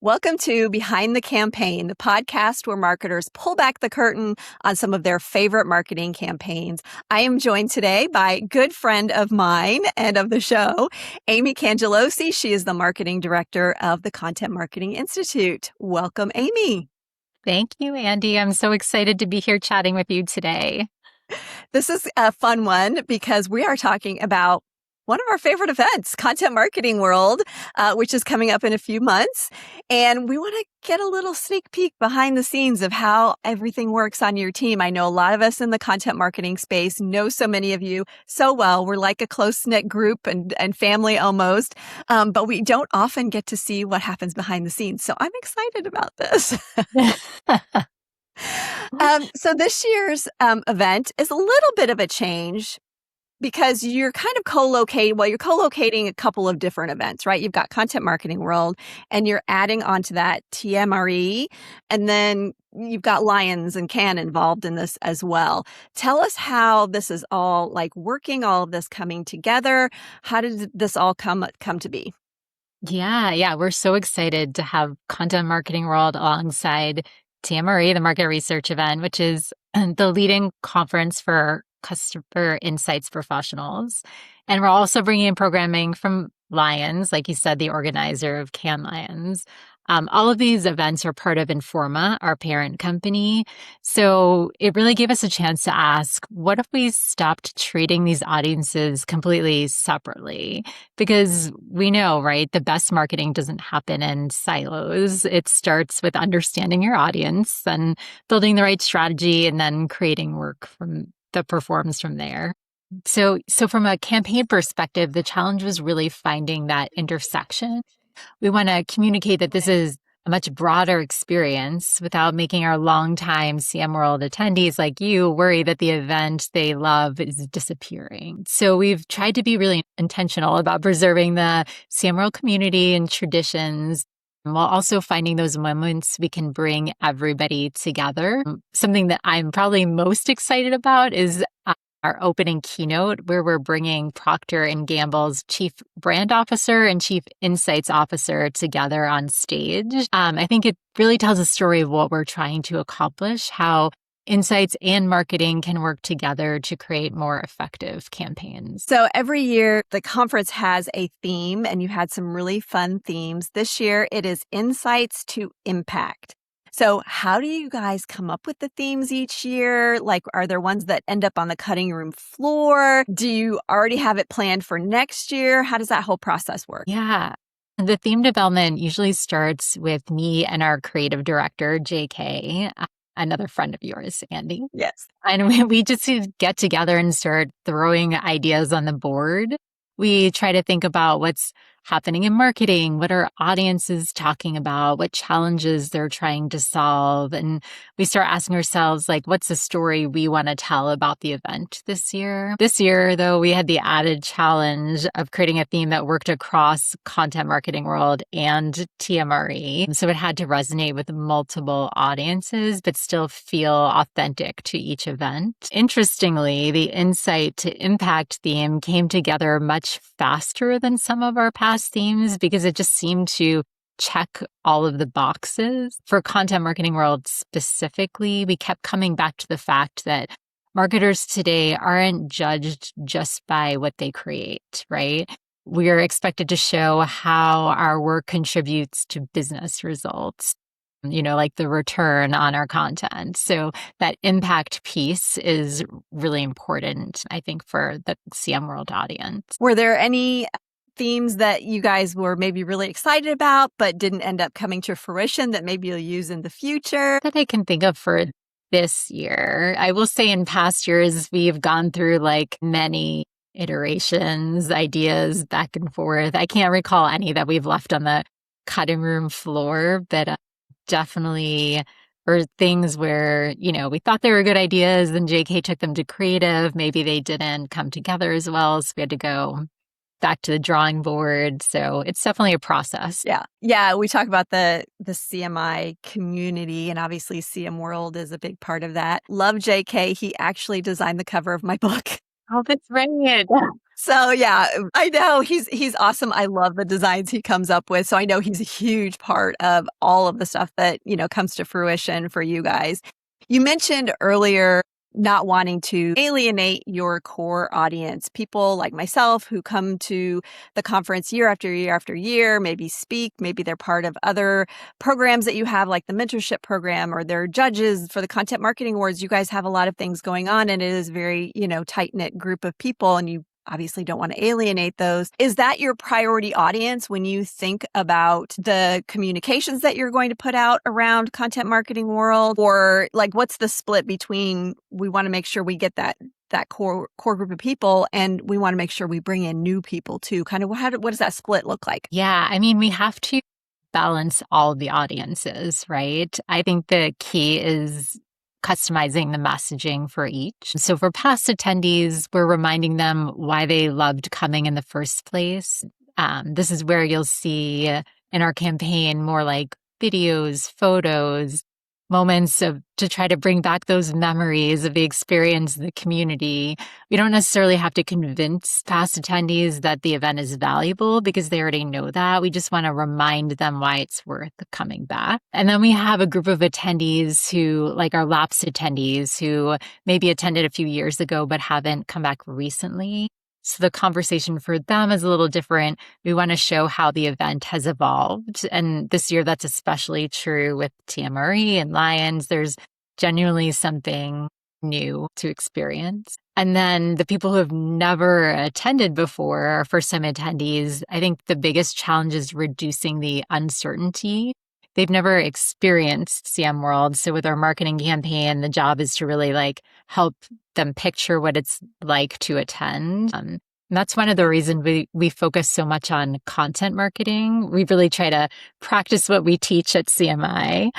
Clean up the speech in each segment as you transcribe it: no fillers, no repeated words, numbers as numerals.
Welcome to Behind the Campaign, the podcast where marketers pull back the curtain on some of their favorite marketing campaigns. I am joined today by a good friend of mine and of the show, Amie Cangelosi. She is the marketing director of the Content Marketing Institute. Welcome, Amie. Thank you, Andi. I'm so excited to be here chatting with you today. This is a fun one because we are talking about one of our favorite events, Content Marketing World, which is coming up in a few months. And we want to get a little sneak peek behind the scenes of how everything works on your team. I know a lot of us in the content marketing space know so many of you so well. We're like a close-knit group and family almost, but we don't often get to see what happens behind the scenes. So I'm excited about this. So this year's event is a little bit of a change because you're kind of you're co-locating a couple of different events, right? You've got Content Marketing World and you're adding onto that TMRE, and then you've got Lions and Cannes involved in this as well. Tell us how this is all like working, all of this coming together. How did this all come to be? Yeah. We're so excited to have Content Marketing World alongside TMRE, the market research event, which is the leading conference for customer insights professionals. And we're also bringing in programming from Lions, like you said, the organizer of Cannes Lions. All of these events are part of Informa, our parent company. So it really gave us a chance to ask, what if we stopped treating these audiences completely separately? Because we know, right, the best marketing doesn't happen in silos. It starts with understanding your audience and building the right strategy and then creating work that performs from there. So from a campaign perspective, the challenge was really finding that intersection. We want to communicate that this is a much broader experience without making our longtime CM World attendees like you worry that the event they love is disappearing. So we've tried to be really intentional about preserving the CM World community and traditions, while also finding those moments we can bring everybody together. Something that I'm probably most excited about is our opening keynote, where we're bringing Procter & Gamble's Chief Brand Officer and Chief Insights Officer together on stage. I think it really tells a story of what we're trying to accomplish, how insights and marketing can work together to create more effective campaigns. So every year, the conference has a theme, and you had some really fun themes. This year, it is Insights to Impact. So how do you guys come up with the themes each year? Like, are there ones that end up on the cutting room floor? Do you already have it planned for next year? How does that whole process work? Yeah. The theme development usually starts with me and our creative director, JK, another friend of yours, Andi. Yes. And we just get together and start throwing ideas on the board. We try to think about what's happening in marketing, what our audience is talking about, what challenges they're trying to solve. And we start asking ourselves, like, what's the story we want to tell about the event this year? This year, though, we had the added challenge of creating a theme that worked across Content Marketing World and TMRE. So it had to resonate with multiple audiences, but still feel authentic to each event. Interestingly, the Insight to Impact theme came together much faster than some of our past themes because it just seemed to check all of the boxes. For Content Marketing World specifically, we kept coming back to the fact that marketers today aren't judged just by what they create, right? We are expected to show how our work contributes to business results, like the return on our content. So that impact piece is really important, I think, for the CM World audience. Were there any themes that you guys were maybe really excited about, but didn't end up coming to fruition that maybe you'll use in the future? That I can think of for this year. I will say in past years, we've gone through like many iterations, ideas back and forth. I can't recall any that we've left on the cutting room floor, but definitely or things where, we thought they were good ideas, then JK took them to creative. Maybe they didn't come together as well, so we had to go back to the drawing board. So it's definitely a process. Yeah. We talk about the CMI community, and obviously CM World is a big part of that. Love JK. He actually designed the cover of my book. Oh, that's right. So yeah, I know he's awesome. I love the designs he comes up with. So I know he's a huge part of all of the stuff that, comes to fruition for you guys. You mentioned earlier not wanting to alienate your core audience, people like myself who come to the conference year after year after year, maybe speak, maybe they're part of other programs that you have, like the mentorship program, or they're judges for the Content Marketing Awards. You guys have a lot of things going on, and it is very, tight-knit group of people, and you obviously don't want to alienate those. Is that your priority audience when you think about the communications that you're going to put out around Content Marketing World? Or like, what's the split between we want to make sure we get that core group of people, and we want to make sure we bring in new people too? Kind of what does that split look like? Yeah, I mean, we have to balance all the audiences, right? I think the key is customizing the messaging for each. So for past attendees, we're reminding them why they loved coming in the first place. This is where you'll see in our campaign more like videos, photos, moments to try to bring back those memories of the experience, the community. We don't necessarily have to convince past attendees that the event is valuable because they already know that. We just want to remind them why it's worth coming back. And then we have a group of attendees who, like our lapsed attendees, who maybe attended a few years ago but haven't come back recently. So the conversation for them is a little different. We want to show how the event has evolved. And this year, that's especially true with TMRE and Lions. There's genuinely something new to experience. And then the people who have never attended before, our first-time attendees, I think the biggest challenge is reducing the uncertainty. They've never experienced CM World. So with our marketing campaign, the job is to really help them picture what it's like to attend. And that's one of the reasons we focus so much on content marketing. We really try to practice what we teach at CMI.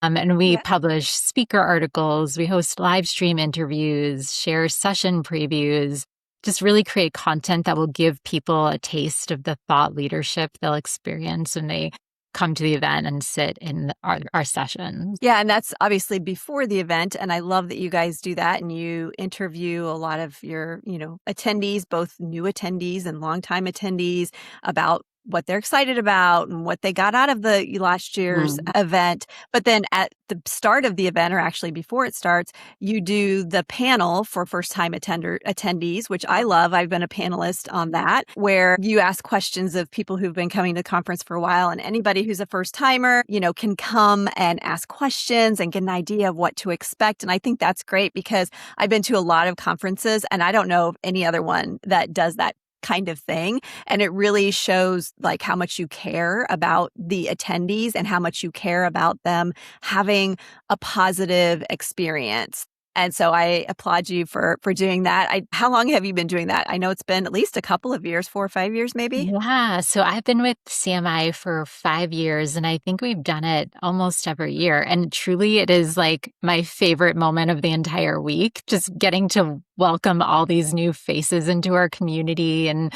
And we publish speaker articles, we host live stream interviews, share session previews, just really create content that will give people a taste of the thought leadership they'll experience when they come to the event and sit in our sessions. Yeah, and that's obviously before the event. And I love that you guys do that and you interview a lot of your, attendees, both new attendees and longtime attendees, about what they're excited about and what they got out of the last year's event. But then at the start of the event, or actually before it starts, you do the panel for first-time attendees, which I love. I've been a panelist on that, where you ask questions of people who've been coming to the conference for a while, and anybody who's a first-timer, can come and ask questions and get an idea of what to expect. And I think that's great because I've been to a lot of conferences, and I don't know of any other one that does that kind of thing. And it really shows how much you care about the attendees and how much you care about them having a positive experience. And so I applaud you for doing that. How long have you been doing that? I know it's been at least a couple of years, 4 or 5 years maybe. Yeah. So I've been with CMI for 5 years, and I think we've done it almost every year. And truly, it is my favorite moment of the entire week, just getting to welcome all these new faces into our community and,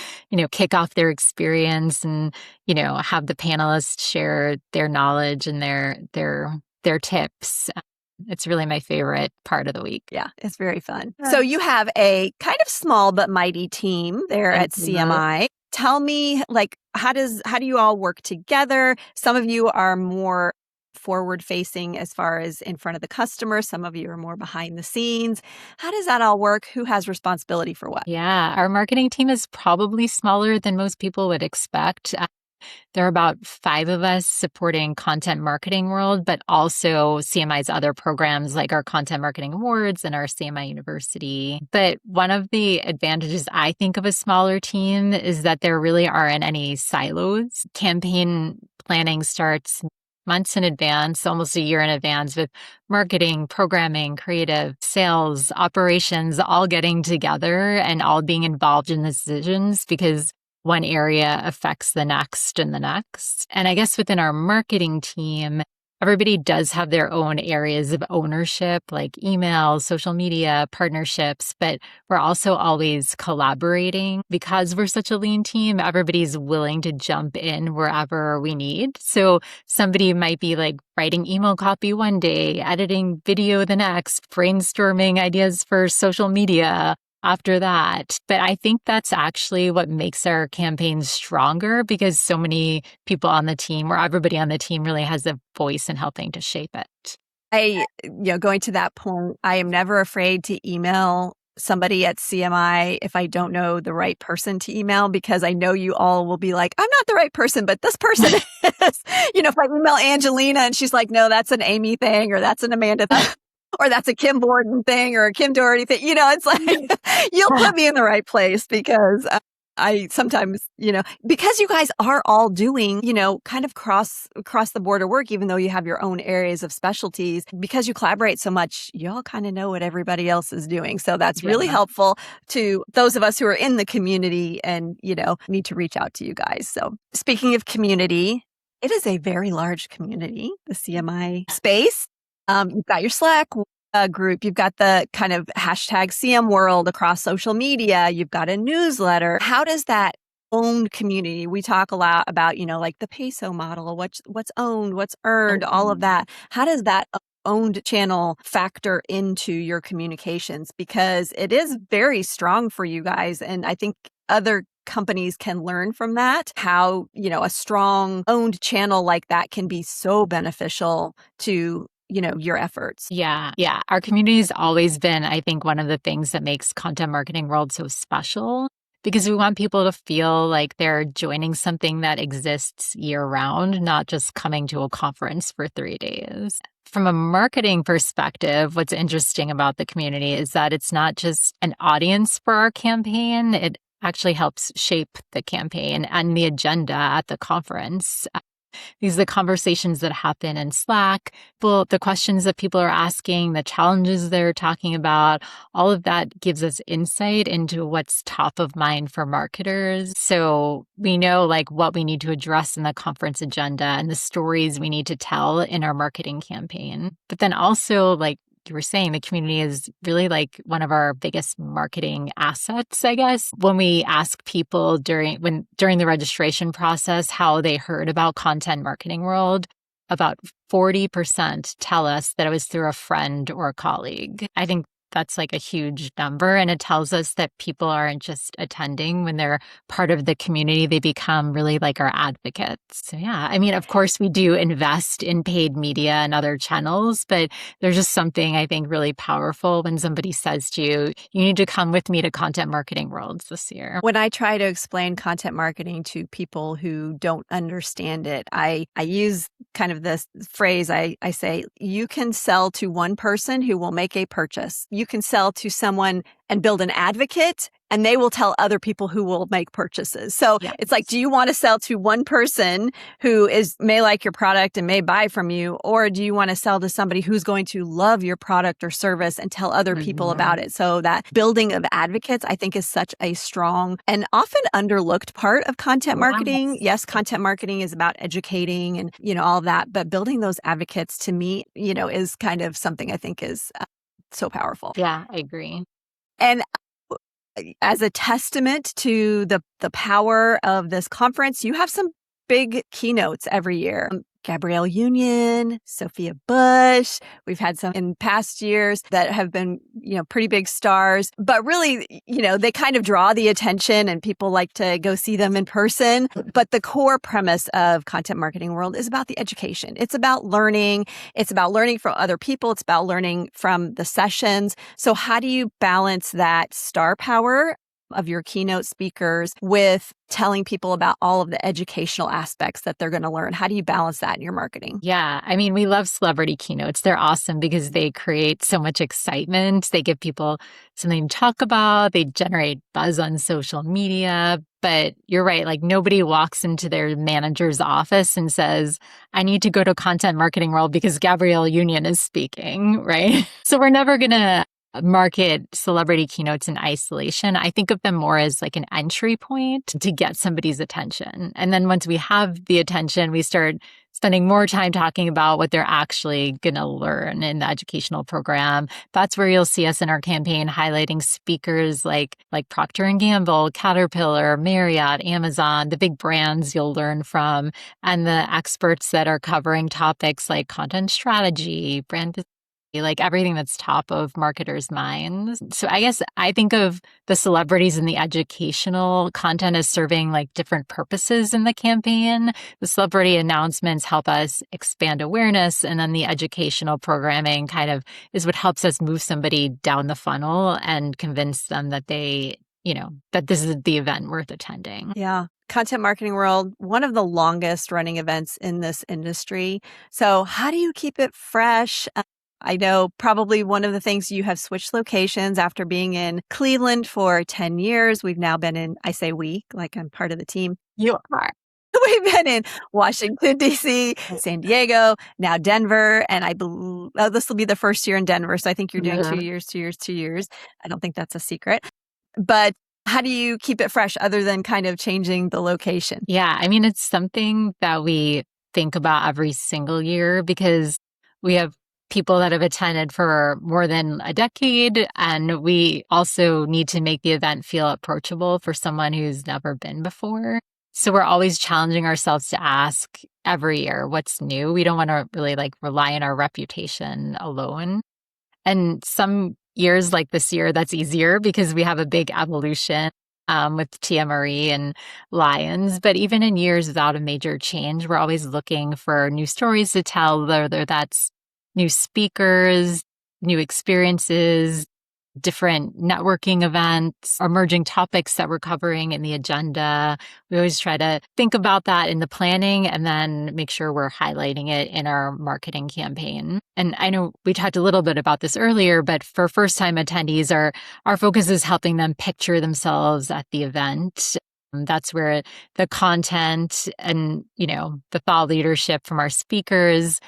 kick off their experience and, have the panelists share their knowledge and their tips. It's really my favorite part of the week. Yeah, it's very fun. So you have a kind of small but mighty team there at CMI. Tell me, how do you all work together? Some of you are more forward facing as far as in front of the customer. Some of you are more behind the scenes. How does that all work? Who has responsibility for what? Yeah, our marketing team is probably smaller than most people would expect. There are about 5 of us supporting Content Marketing World, but also CMI's other programs like our Content Marketing Awards and our CMI University. But one of the advantages I think of a smaller team is that there really aren't any silos. Campaign planning starts months in advance, almost a year in advance, with marketing, programming, creative, sales, operations, all getting together and all being involved in the decisions because one area affects the next and the next. And I guess within our marketing team, everybody does have their own areas of ownership, like email, social media, partnerships, but we're also always collaborating. Because we're such a lean team, everybody's willing to jump in wherever we need. So somebody might be writing email copy one day, editing video the next, brainstorming ideas for social media, after that. But I think that's actually what makes our campaigns stronger because so many people on the team or everybody on the team really has a voice in helping to shape it. Going to that point, I am never afraid to email somebody at CMI if I don't know the right person to email, because I know you all will be like, I'm not the right person, but this person is. If I email Angelina and she's like, no, that's an Amie thing, or that's an Amanda thing, or that's a Kim Borden thing, or a Kim Doherty thing, it's like, you'll put me in the right place, because I sometimes, because you guys are all doing, kind of across the border work, even though you have your own areas of specialties, because you collaborate so much, you all kind of know what everybody else is doing. So that's really helpful to those of us who are in the community and, need to reach out to you guys. So speaking of community, it is a very large community, the CMI space. You've got your Slack group. You've got the kind of hashtag CM world across social media. You've got a newsletter. How does that owned community? We talk a lot about, like the peso model, what's owned, what's earned, all of that. How does that owned channel factor into your communications? Because it is very strong for you guys. And I think other companies can learn from that, how, a strong owned channel like that can be so beneficial to your efforts. Yeah. Our community has always been, I think, one of the things that makes Content Marketing World so special, because we want people to feel like they're joining something that exists year round, not just coming to a conference for 3 days. From a marketing perspective, what's interesting about the community is that it's not just an audience for our campaign. It actually helps shape the campaign and the agenda at the conference. These are the conversations that happen in Slack, the questions that people are asking, the challenges they're talking about, all of that gives us insight into what's top of mind for marketers. So we know like what we need to address in the conference agenda and the stories we need to tell in our marketing campaign. But then also, like you were saying, the community is really like one of our biggest marketing assets, I guess. When we ask people during the registration process how they heard about Content Marketing World, about 40% tell us that it was through a friend or a colleague. I think that's like a huge number. And it tells us that people aren't just attending. When they're part of the community, they become really like our advocates. So yeah, I mean, of course, we do invest in paid media and other channels, but there's just something I think really powerful when somebody says to you, you need to come with me to Content Marketing Worlds this year. When I try to explain content marketing to people who don't understand it, I use kind of this phrase. I say, you can sell to one person who will make a purchase. You can sell to someone and build an advocate, and they will tell other people who will make purchases. So It's like, do you want to sell to one person who may like your product and may buy from you? Or do you want to sell to somebody who's going to love your product or service and tell other people about it? So that building of advocates, I think, is such a strong and often underlooked part of content marketing. Yes, content marketing is about educating and, all of that. But building those advocates, to me, is kind of something I think is so powerful. Yeah, I agree. And as a testament to the power of this conference, you have some big keynotes every year. Gabrielle Union, Sophia Bush. We've had some in past years that have been, pretty big stars, but really, they kind of draw the attention and people like to go see them in person. But the core premise of Content Marketing World is about the education. It's about learning. It's about learning from other people. It's about learning from the sessions. So how do you balance that star power of your keynote speakers with telling people about all of the educational aspects that they're going to learn? How do you balance that in your marketing? Yeah, I mean, we love celebrity keynotes. They're awesome because they create so much excitement. They give people something to talk about. They generate buzz on social media. But you're right, like nobody walks into their manager's office and says, I need to go to Content Marketing World because Gabrielle Union is speaking, right? So we're never going to market celebrity keynotes in isolation. I think of them more as like an entry point to get somebody's attention. And then once we have the attention, we start spending more time talking about what they're actually going to learn in the educational program. That's where you'll see us in our campaign highlighting speakers like Procter & Gamble, Caterpillar, Marriott, Amazon, the big brands you'll learn from, and the experts that are covering topics like content strategy, brand like everything that's top of marketers' minds. So I guess I think of the celebrities and the educational content as serving like different purposes in the campaign. The celebrity announcements help us expand awareness, and then the educational programming kind of is what helps us move somebody down the funnel and convince them that that this is the event worth attending. Yeah. Content marketing world, one of the longest running events in this industry. So how do you keep it fresh? I know probably one of the things, you have switched locations after being in Cleveland for 10 years. We've now been in, I say we, like I'm part of the team. You are. We've been in Washington, D.C., San Diego, now Denver. And I believe this will be the first year in Denver. So I think you're doing 2 years, 2 years, 2 years. I don't think that's a secret. But how do you keep it fresh other than kind of changing the location? Yeah, I mean, it's something that we think about every single year because we have people that have attended for more than a decade, and we also need to make the event feel approachable for someone who's never been before. So we're always challenging ourselves to ask every year, what's new? We don't want to really like rely on our reputation alone. And some years like this year, that's easier because we have a big evolution with TMRE and Lions. But even in years without a major change, we're always looking for new stories to tell, whether that's new speakers, new experiences, different networking events, emerging topics that we're covering in the agenda. We always try to think about that in the planning and then make sure we're highlighting it in our marketing campaign. And I know we talked a little bit about this earlier, but for first-time attendees, our focus is helping them picture themselves at the event. That's where the content and, the thought leadership from our speakers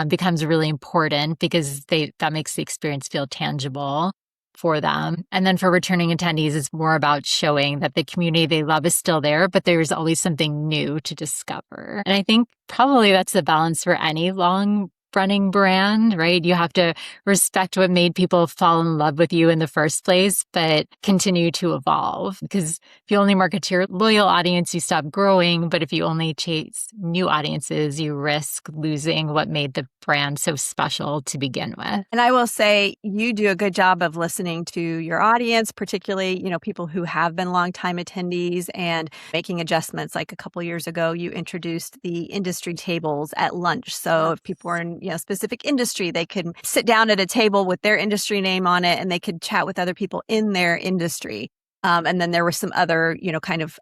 becomes really important because that makes the experience feel tangible for them. And then for returning attendees, it's more about showing that the community they love is still there, but there's always something new to discover. And I think probably that's the balance for any long running brand, right? You have to respect what made people fall in love with you in the first place, but continue to evolve. Because if you only market to your loyal audience, you stop growing. But if you only chase new audiences, you risk losing what made the brand so special to begin with. And I will say you do a good job of listening to your audience, particularly, people who have been longtime attendees and making adjustments. Like a couple years ago, you introduced the industry tables at lunch. So if people were in specific industry, they could sit down at a table with their industry name on it and they could chat with other people in their industry. And then there were some other, kind of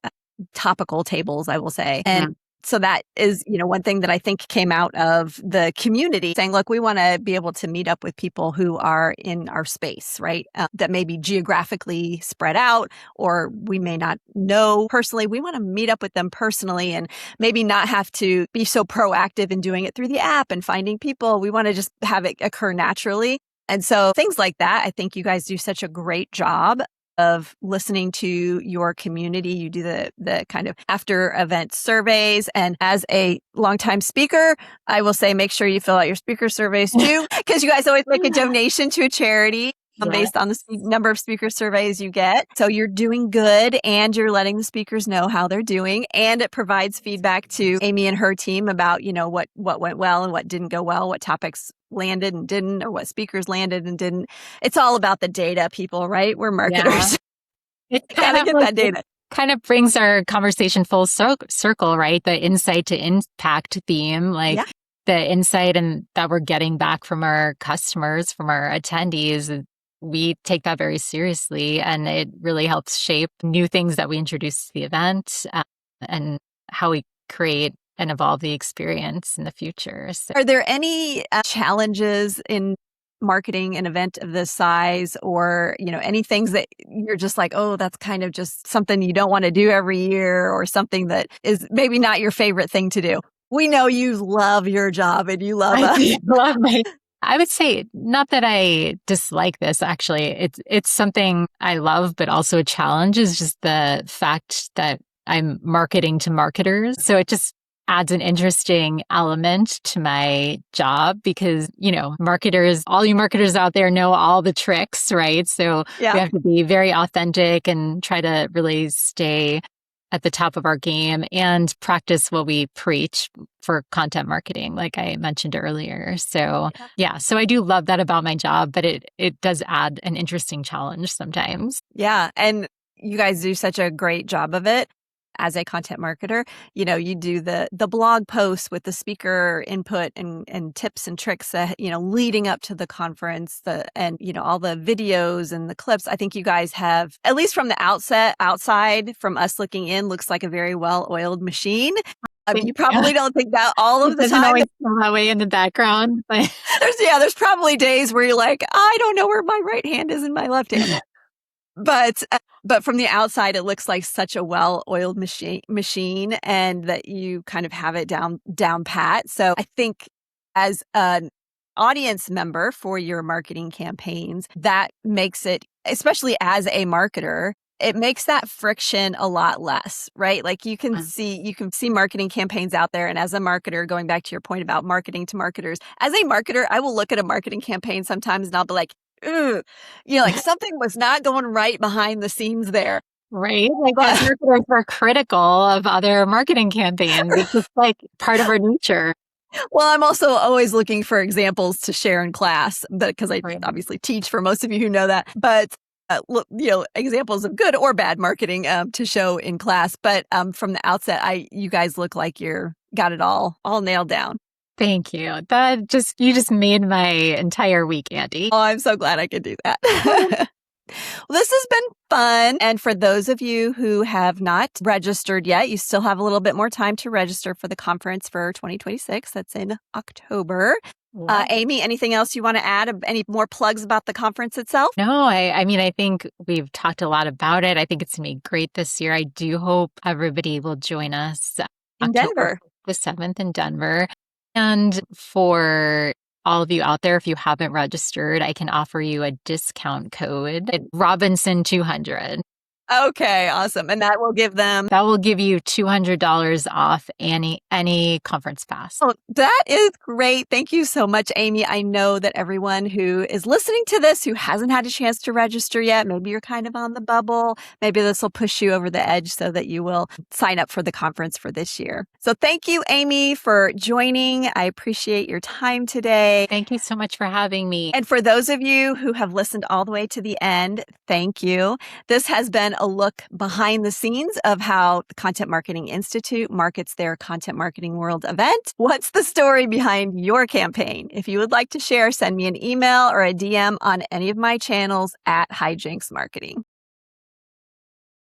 topical tables, I will say. And so that is, one thing that I think came out of the community saying, look, we want to be able to meet up with people who are in our space, right? That may be geographically spread out, or we may not know personally. We want to meet up with them personally and maybe not have to be so proactive in doing it through the app and finding people. We want to just have it occur naturally. And so things like that, I think you guys do such a great job of listening to your community. You do the kind of after event surveys. And as a longtime speaker, I will say, make sure you fill out your speaker surveys too, because you guys always make a donation to a charity based on the number of speaker surveys you get. So you're doing good and you're letting the speakers know how they're doing. And it provides feedback to Amie and her team about, what went well and what didn't go well, what topics landed and didn't, or what speakers landed and didn't. It's all about the data, people, right? We're marketers. Yeah. It gotta get that data. Kind of brings our conversation full circle, right? The insight to impact theme, the insight and that we're getting back from our customers, from our attendees. We take that very seriously, and it really helps shape new things that we introduce to the event and how we create and evolve the experience in the future. So. Are there any challenges in marketing an event of this size, or, any things that you're just like, oh, that's kind of just something you don't want to do every year, or something that is maybe not your favorite thing to do? We know you love your job and you love us. I would say not that I dislike this, actually. It's something I love, but also a challenge is just the fact that I'm marketing to marketers. So it just adds an interesting element to my job because, marketers, all you marketers out there know all the tricks, right? So we have to be very authentic and try to really stay at the top of our game and practice what we preach for content marketing, like I mentioned earlier. So yeah, so I do love that about my job, but it does add an interesting challenge sometimes. Yeah. And you guys do such a great job of it. As a content marketer, you do the blog posts with the speaker input and tips and tricks that, leading up to the conference, and all the videos and the clips. I think you guys have, at least from the outside from us looking in, looks like a very well-oiled machine. You probably don't think that all of the doesn't time. always feel that way in the background, but There's probably days where you're like, I don't know where my right hand is and my left hand. But from the outside, it looks like such a well-oiled machine, and that you kind of have it down pat. So I think as an audience member for your marketing campaigns, that makes it, especially as a marketer, it makes that friction a lot less, right? Like you can see marketing campaigns out there. And as a marketer, going back to your point about marketing to marketers, as a marketer, I will look at a marketing campaign sometimes and I'll be like, like something was not going right behind the scenes there. right? Like as marketers, we're critical of other marketing campaigns. It's just like part of our nature. Well, I'm also always looking for examples to share in class, because I obviously teach, for most of you who know that. But examples of good or bad marketing to show in class. But from the outset, you guys look like you're got it all nailed down. Thank you. You just made my entire week, Andi. Oh, I'm so glad I could do that. Well, this has been fun. And for those of you who have not registered yet, you still have a little bit more time to register for the conference for 2026. That's in October. Amie, anything else you want to add? Any more plugs about the conference itself? No, I mean, I think we've talked a lot about it. I think it's going to be great this year. I do hope everybody will join us in Denver, the 7th in Denver. And for all of you out there, if you haven't registered, I can offer you a discount code, Robinson 200. Okay, awesome. And that will give you $200 off any conference pass. Oh, that is great. Thank you so much, Amie. I know that everyone who is listening to this who hasn't had a chance to register yet, maybe you're kind of on the bubble. Maybe this will push you over the edge so that you will sign up for the conference for this year. So thank you, Amie, for joining. I appreciate your time today. Thank you so much for having me. And for those of you who have listened all the way to the end, thank you. This has been a look behind the scenes of how the Content Marketing Institute markets their Content Marketing World event. What's the story behind your campaign? If you would like to share, send me an email or a DM on any of my channels at Hijinks Marketing.